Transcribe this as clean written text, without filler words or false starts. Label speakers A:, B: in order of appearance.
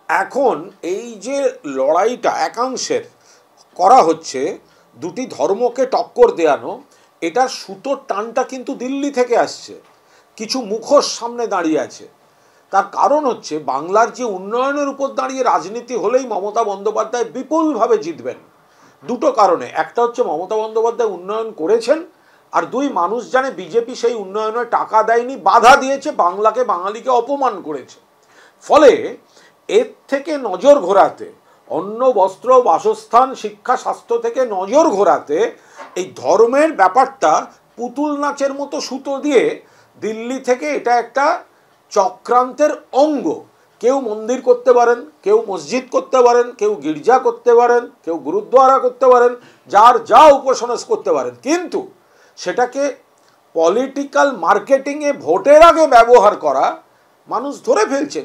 A: এখন এই যে লড়াইটা একাংশের করা হচ্ছে দুটি ধর্মকে টক্কর দেয়ানো, এটার সুতোর টানটা কিন্তু দিল্লি থেকে আসছে, কিছু মুখোশ সামনে দাঁড়িয়ে আছে। তার কারণ হচ্ছে বাংলার যে উন্নয়নের উপর দাঁড়িয়ে রাজনীতি হলেই মমতা বন্দ্যোপাধ্যায় বিপুলভাবে জিতবেন। দুটো কারণে, একটা হচ্ছে মমতা বন্দ্যোপাধ্যায় উন্নয়ন করেছেন, আর দুই, মানুষ জানে বিজেপি সেই উন্নয়নে টাকা দেয়নি, বাধা দিয়েছে, বাংলাকে বাঙালিকে অপমান করেছে। ফলে এর থেকে নজর ঘোরাতে, অন্ন বস্ত্র বাসস্থান শিক্ষা স্বাস্থ্য থেকে নজর ঘোরাতে এই ধর্মের ব্যাপারটা পুতুল নাচের মতো সুতো দিয়ে দিল্লি থেকে এটা একটা চক্রান্তের অঙ্গ। কেউ মন্দির করতে পারেন, কেউ মসজিদ করতে পারেন, কেউ গির্জা করতে পারেন, কেউ গুরুদ্বারা করতে পারেন, যার যা উপাসনা করতে পারেন, কিন্তু সেটাকে পলিটিক্যাল মার্কেটিংয়ে ভোটের আগে ব্যবহার করা মানুষ ধরে ফেলছেন।